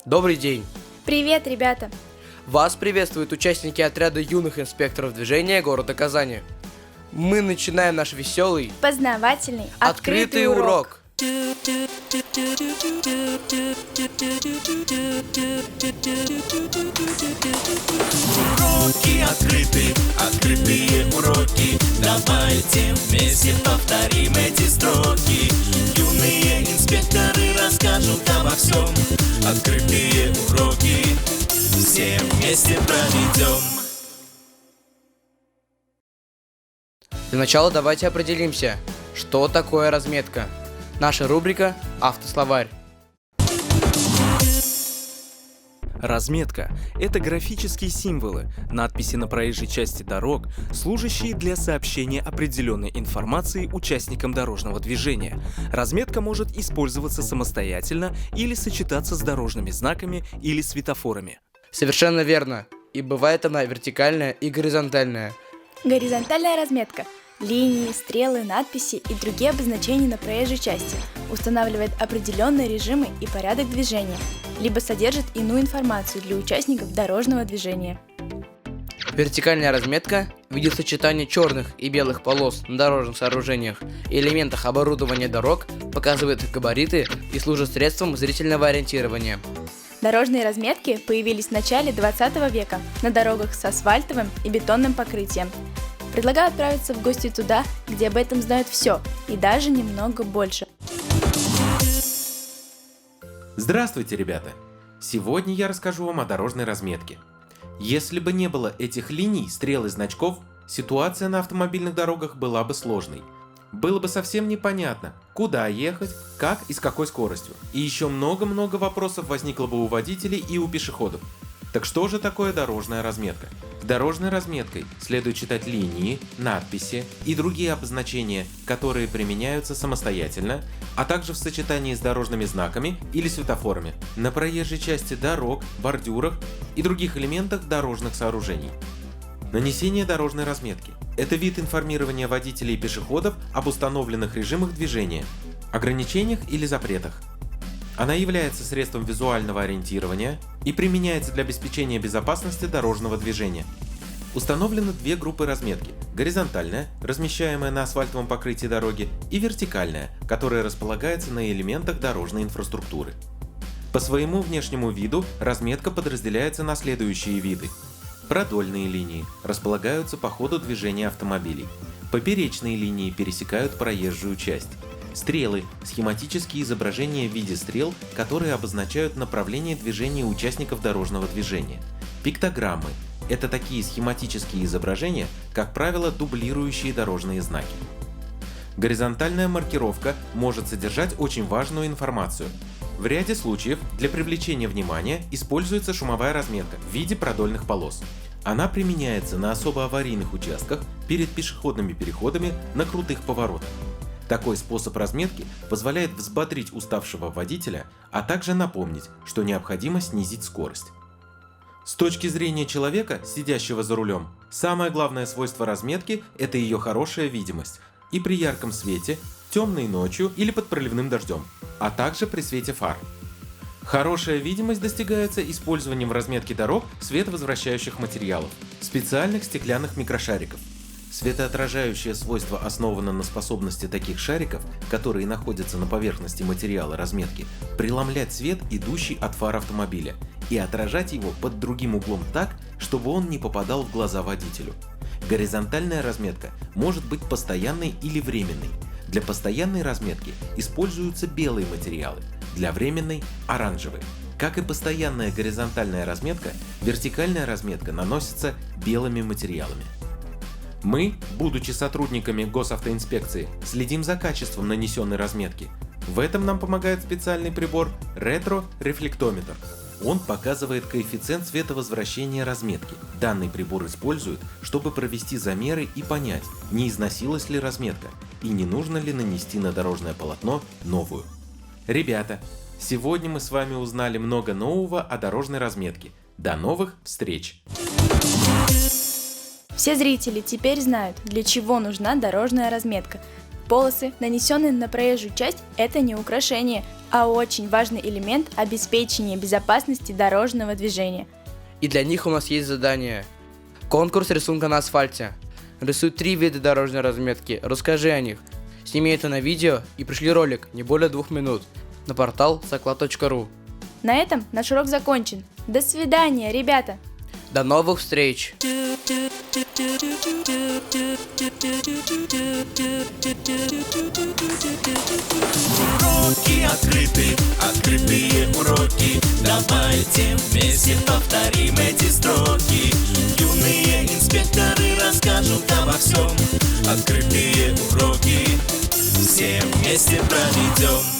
Добрый день! Привет, ребята! Вас приветствуют участники отряда юных инспекторов движения города Казани. Мы начинаем наш веселый, Познавательный, открытый урок. Уроки открыты, открытые уроки. Давайте вместе повторим эти строки. Юные инспекторы расскажут обо всем. Открытые уроки все вместе проведем. Для начала давайте определимся, что такое разметка. Наша рубрика «Автословарь». Разметка – это графические символы, надписи на проезжей части дорог, служащие для сообщения определенной информации участникам дорожного движения. Разметка может использоваться самостоятельно или сочетаться с дорожными знаками или светофорами. Совершенно верно. И бывает она вертикальная и горизонтальная. Горизонтальная разметка – линии, стрелы, надписи и другие обозначения на проезжей части, устанавливает определенные режимы и порядок движения, либо содержит иную информацию для участников дорожного движения. Вертикальная разметка в виде сочетания черных и белых полос на дорожных сооружениях и элементах оборудования дорог показывает их габариты и служит средством зрительного ориентирования. Дорожные разметки появились в начале 20 века на дорогах с асфальтовым и бетонным покрытием. Предлагаю отправиться в гости туда, где об этом знают все, и даже немного больше. Здравствуйте, ребята! Сегодня я расскажу вам о дорожной разметке. Если бы не было этих линий, стрел и значков, ситуация на автомобильных дорогах была бы сложной. Было бы совсем непонятно, куда ехать, как и с какой скоростью. И еще много-много вопросов возникло бы у водителей и у пешеходов. Так что же такое дорожная разметка? Дорожной разметкой следует читать линии, надписи и другие обозначения, которые применяются самостоятельно, а также в сочетании с дорожными знаками или светофорами на проезжей части дорог, бордюрах и других элементах дорожных сооружений. Нанесение дорожной разметки – это вид информирования водителей и пешеходов об установленных режимах движения, ограничениях или запретах. Она является средством визуального ориентирования и применяется для обеспечения безопасности дорожного движения. Установлены две группы разметки – горизонтальная, размещаемая на асфальтовом покрытии дороги, и вертикальная, которая располагается на элементах дорожной инфраструктуры. По своему внешнему виду разметка подразделяется на следующие виды. Продольные линии располагаются по ходу движения автомобилей. Поперечные линии пересекают проезжую часть. Стрелы – схематические изображения в виде стрел, которые обозначают направление движения участников дорожного движения. Пиктограммы – это такие схематические изображения, как правило, дублирующие дорожные знаки. Горизонтальная маркировка может содержать очень важную информацию. В ряде случаев для привлечения внимания используется шумовая разметка в виде продольных полос. Она применяется на особо аварийных участках, перед пешеходными переходами, на крутых поворотах. Такой способ разметки позволяет взбодрить уставшего водителя, а также напомнить, что необходимо снизить скорость. С точки зрения человека, сидящего за рулем, самое главное свойство разметки – это ее хорошая видимость и при ярком свете, темной ночью или под проливным дождем, а также при свете фар. Хорошая видимость достигается использованием в разметке дорог световозвращающих материалов, специальных стеклянных микрошариков. Светоотражающее свойство основано на способности таких шариков, которые находятся на поверхности материала разметки, преломлять свет, идущий от фар автомобиля, и отражать его под другим углом так, чтобы он не попадал в глаза водителю. Горизонтальная разметка может быть постоянной или временной. Для постоянной разметки используются белые материалы, для временной – оранжевые. Как и постоянная горизонтальная разметка, вертикальная разметка наносится белыми материалами. Мы, будучи сотрудниками госавтоинспекции, следим за качеством нанесенной разметки. В этом нам помогает специальный прибор ретро-рефлектометр. Он показывает коэффициент световозвращения разметки. Данный прибор используют, чтобы провести замеры и понять, не износилась ли разметка и не нужно ли нанести на дорожное полотно новую. Ребята, сегодня мы с вами узнали много нового о дорожной разметке. До новых встреч! Все зрители теперь знают, для чего нужна дорожная разметка. Полосы, нанесенные на проезжую часть, это не украшение, а очень важный элемент обеспечения безопасности дорожного движения. И для них у нас есть задание. Конкурс рисунка на асфальте. Рисуй 3 вида дорожной разметки, расскажи о них. Сними это на видео и пришли ролик, не более 2 минут, на портал soklad.ru. На этом наш урок закончен. До свидания, ребята! До новых встреч! Уроки открыты, открытые уроки. Давайте вместе повторим эти строки. Юные инспекторы расскажут обо всем. Открытые уроки все вместе проведем.